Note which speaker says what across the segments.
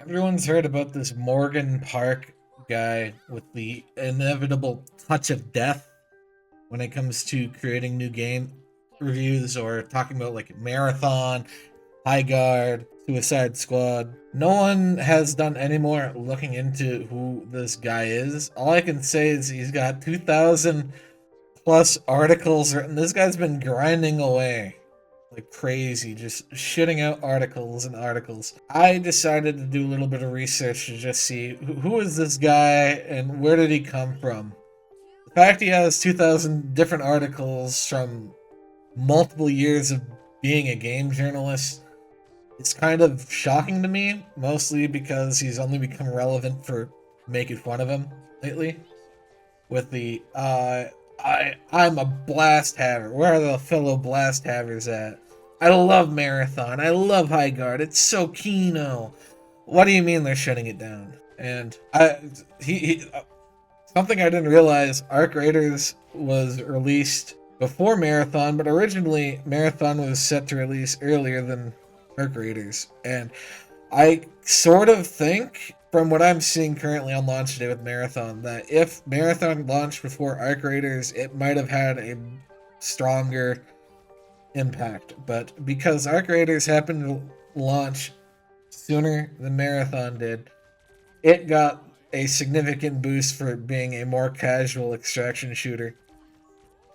Speaker 1: Everyone's heard about this Morgan Park guy with the inevitable touch of death when it comes to creating new game reviews or talking about like Marathon, High Guard, Suicide Squad. No one has done any more looking into who this guy is. All I can say is he's got 2,000 plus articles written. This guy's been grinding away like crazy, just shitting out articles and articles. I decided to do a little bit of research to just see who is this guy and where did he come from. The fact he has 2,000 different articles from multiple years of being a game journalist is kind of shocking to me, mostly because he's only become relevant for making fun of him lately. With the I'm a blast haver. Where are the fellow blast havers at? I love Marathon. I love High Guard. It's so kino. What do you mean they're shutting it down? And he something I didn't realize. Arc Raiders was released before Marathon, but originally Marathon was set to release earlier than Arc Raiders, and I sort of think, from what I'm seeing currently on launch day with Marathon, that if Marathon launched before Arc Raiders, it might have had a stronger impact. But because Arc Raiders happened to launch sooner than Marathon did, it got a significant boost for being a more casual extraction shooter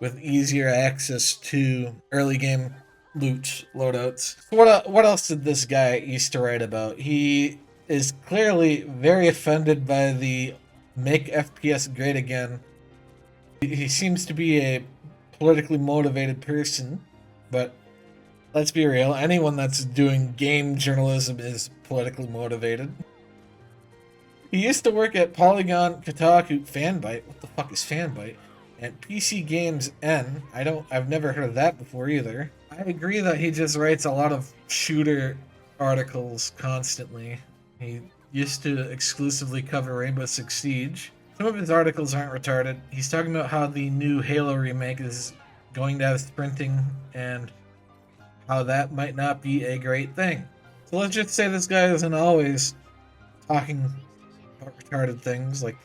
Speaker 1: with easier access to early game loot loadouts. What else did this guy used to write about? He is clearly very offended by the make FPS great again. He seems to be a politically motivated person, but let's be real, anyone that's doing game journalism is politically motivated. He used to work at Polygon, Kotaku, Fanbyte. What the fuck is Fanbyte? And PC Games N. I've never heard of that before either. I agree that he just writes a lot of shooter articles constantly. He used to exclusively cover Rainbow Six Siege. Some of his articles aren't retarded. He's talking about how the new Halo remake is going to have sprinting and how that might not be a great thing. So let's just say this guy isn't always talking about retarded things like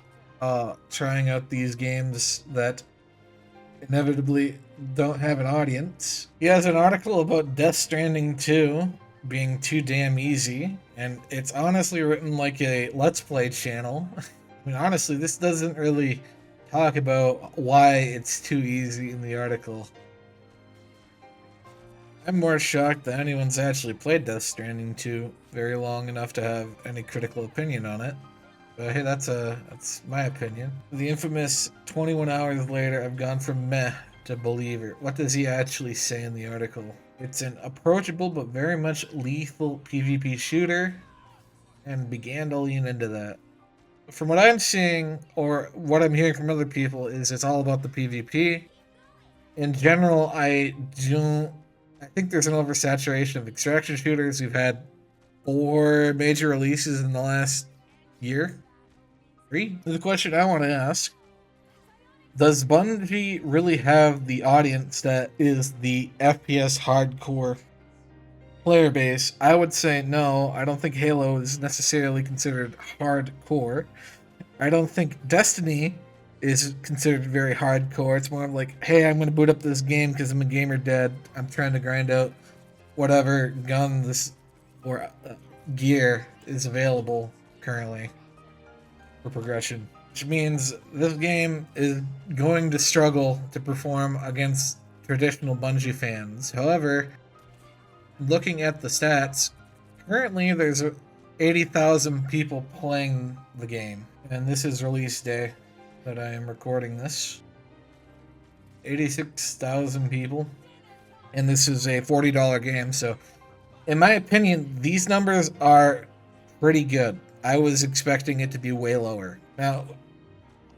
Speaker 1: trying out these games that inevitably don't have an audience. He has an article about Death Stranding 2 being too damn easy, and it's honestly written like a Let's Play channel. I mean, honestly, this doesn't really talk about why it's too easy in the article. I'm more shocked that anyone's actually played Death Stranding 2 very long enough to have any critical opinion on it. But hey, that's my opinion. The infamous 21 hours later, I've gone from meh to believer. What does he actually say in the article? It's an approachable but very much lethal PvP shooter, and began to lean into that. From what I'm seeing, or what I'm hearing from other people, is it's all about the PvP. In general, I think there's an oversaturation of extraction shooters. We've had 4 major releases in the last year. 3? The question I want to ask: does Bungie really have the audience that is the FPS hardcore player base? I would say no. I don't think Halo is necessarily considered hardcore. I don't think Destiny is considered very hardcore. It's more of like, hey, I'm going to boot up this game because I'm a gamer dead. I'm trying to grind out whatever guns or gear is available currently for progression. Which means this game is going to struggle to perform against traditional Bungie fans. However, looking at the stats, currently there's 80,000 people playing the game. And this is release day that I am recording this. 86,000 people. And this is a $40 game, so in my opinion, these numbers are pretty good. I was expecting it to be way lower. Now,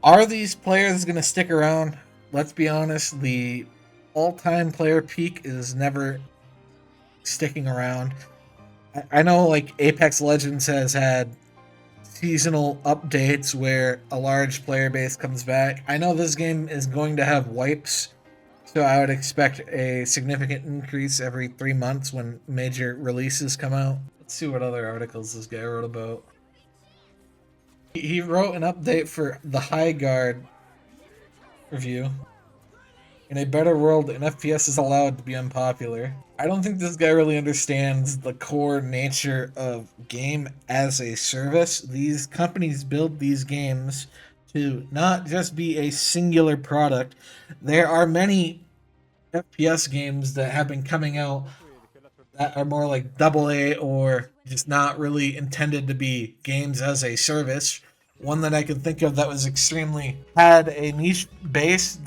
Speaker 1: are these players going to stick around? Let's be honest, the all-time player peak is never sticking around. I know like Apex Legends has had seasonal updates where a large player base comes back. I know this game is going to have wipes, so I would expect a significant increase every 3 months when major releases come out. Let's see what other articles this guy wrote about. He wrote an update for the High Guard review. In a better world, an FPS is allowed to be unpopular. I don't think this guy really understands the core nature of game as a service. These companies build these games to not just be a singular product. There are many FPS games that have been coming out that are more like AA or just not really intended to be games as a service. One that I can think of that was extremely had a niche base.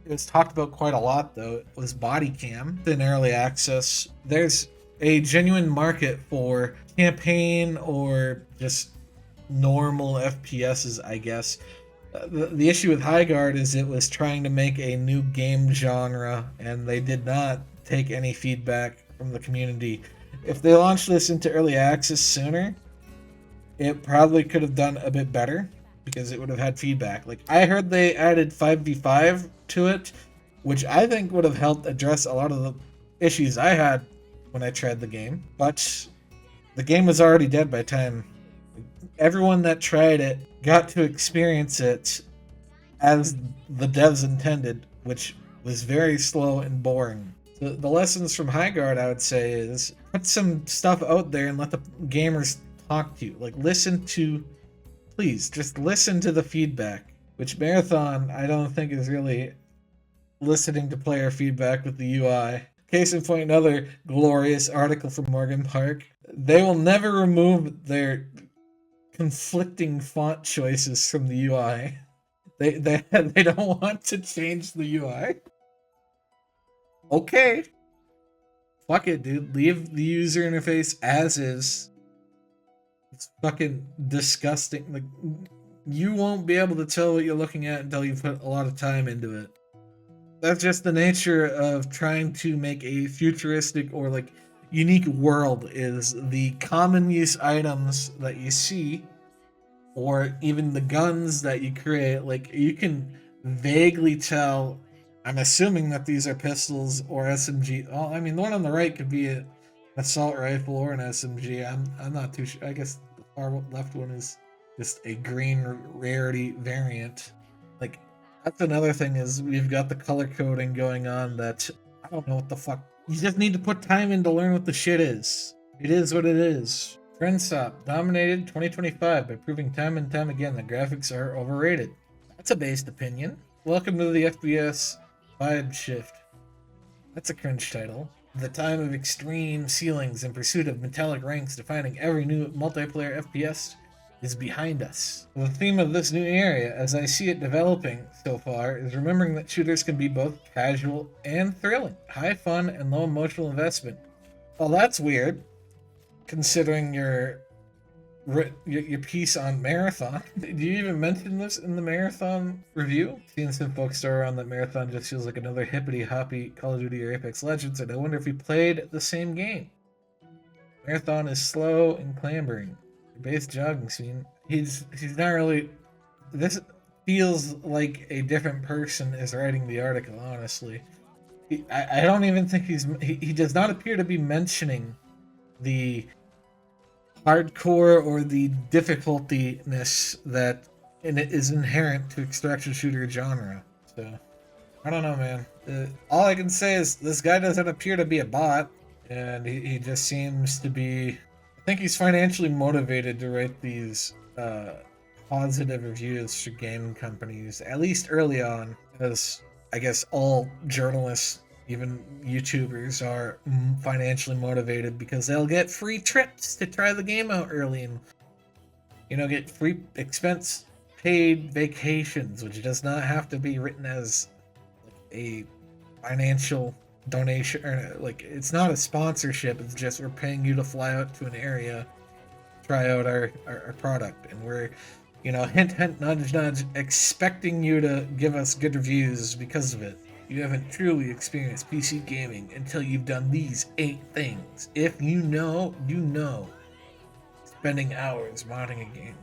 Speaker 1: It was talked about quite a lot though. It was Body Cam in early access. There's a genuine market for campaign or just normal FPSs, I guess. The issue with High Guard is it was trying to make a new game genre, and they did not take any feedback from the community. If they launched this into early access sooner, it probably could have done a bit better because it would have had feedback. Like, I heard they added 5v5 to it, which I think would have helped address a lot of the issues I had when I tried the game. But the game was already dead by the time everyone that tried it got to experience it as the devs intended, which was very slow and boring. The lessons from High Guard, I would say, is put some stuff out there and let the gamers talk to you. Like, please, just listen to the feedback, which Marathon, I don't think is really listening to player feedback with the UI. Case in point, another glorious article from Morgan Park. They will never remove their conflicting font choices from the UI. They don't want to change the UI. Okay. Fuck it, dude. Leave the user interface as is. It's fucking disgusting. Like, you won't be able to tell what you're looking at until you put a lot of time into it. That's just the nature of trying to make a futuristic or like unique world, is the common use items that you see or even the guns that you create. Like, you can vaguely tell. I'm assuming that these are pistols or SMG. Oh, I mean, the one on the right could be an assault rifle or an SMG. I'm not too sure. I guess the far left one is just a green rarity variant. Like, that's another thing, is we've got the color coding going on that I don't know what the fuck. You just need to put time in to learn what the shit is. It is what it is. TrendStop dominated 2025 by proving time and time again that graphics are overrated. That's a based opinion. Welcome to the FPS vibe shift. That's a cringe title. The time of extreme ceilings in pursuit of metallic ranks defining every new multiplayer FPS is behind us. The theme of this new area, as I see it developing so far, is remembering that shooters can be both casual and thrilling, high fun and low emotional investment. Well, that's weird, considering your piece on Marathon. Do you even mention this in the Marathon review? Seeing some folks throw around that Marathon just feels like another hippity-hoppy Call of Duty or Apex Legends, and I wonder if we played the same game. Marathon is slow and clambering. Base jogging scene. He's not really. This feels like a different person is writing the article, honestly. I don't even think he does not appear to be mentioning the hardcore or the difficultyness that is inherent to extraction shooter genre. So, I don't know, man. All I can say is this guy doesn't appear to be a bot, and he just seems to be. I think he's financially motivated to write these positive reviews for game companies, at least early on, as I guess all journalists, even YouTubers, are financially motivated because they'll get free trips to try the game out early and, get free expense paid vacations, which does not have to be written as a financial donation, or like, it's not a sponsorship. It's just we're paying you to fly out to an area, try out our product, and we're, hint hint, nudge nudge, expecting you to give us good reviews because of it. You haven't truly experienced PC gaming until you've done these 8 things. If you know, you know. Spending hours modding a game.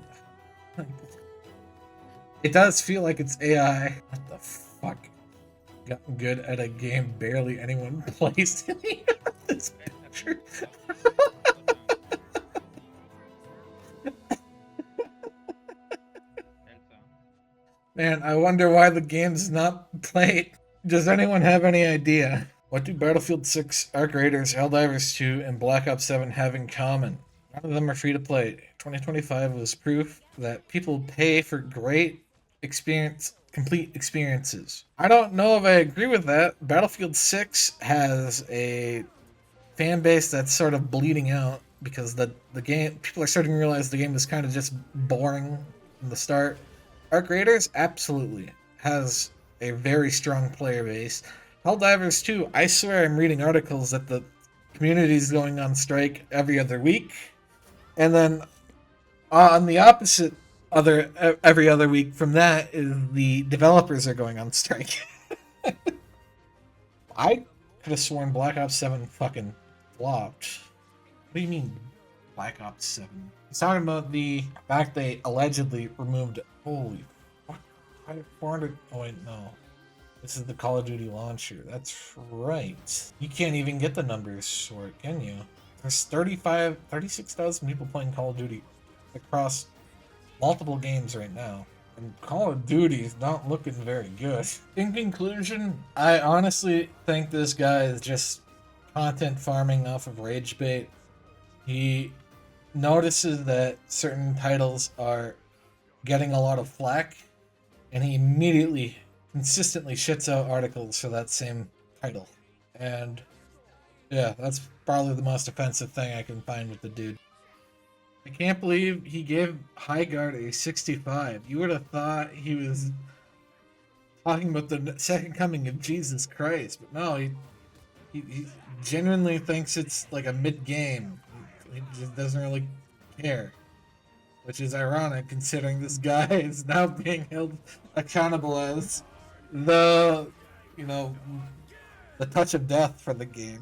Speaker 1: It does feel like it's AI. What the fuck? Gotten good at a game barely anyone plays in this picture. Man, I wonder why the game's not played. Does anyone have any idea? What do Battlefield 6, Arc Raiders, Helldivers 2, and Black Ops 7 have in common? None of them are free to play. 2025 was proof that people pay for great experience, complete experiences. I don't know if I agree with that. Battlefield 6 has a fan base that's sort of bleeding out because the game, people are starting to realize the game is kind of just boring from the start. Arc Raiders absolutely has a very strong player base. Helldivers 2, I swear I'm reading articles that the community is going on strike every other week. And then on the opposite every other week from that is the developers are going on strike. I could have sworn Black Ops 7 fucking flopped. What do you mean Black Ops 7? He's talking about the fact they allegedly removed. Holy fuck. 400. Oh, wait, no. This is the Call of Duty launcher. That's right. You can't even get the numbers for it, can you? There's 36,000 people playing Call of Duty across multiple games right now. And Call of Duty is not looking very good. In conclusion, I honestly think this guy is just content farming off of rage bait. He notices that certain titles are getting a lot of flack, and he immediately, consistently shits out articles for that same title. And yeah, that's probably the most offensive thing I can find with the dude. I can't believe he gave Highguard a 65. You would have thought he was talking about the second coming of Jesus Christ, but no, he genuinely thinks it's like a mid-game. He just doesn't really care, which is ironic considering this guy is now being held accountable as the, you know, the touch of death for the game.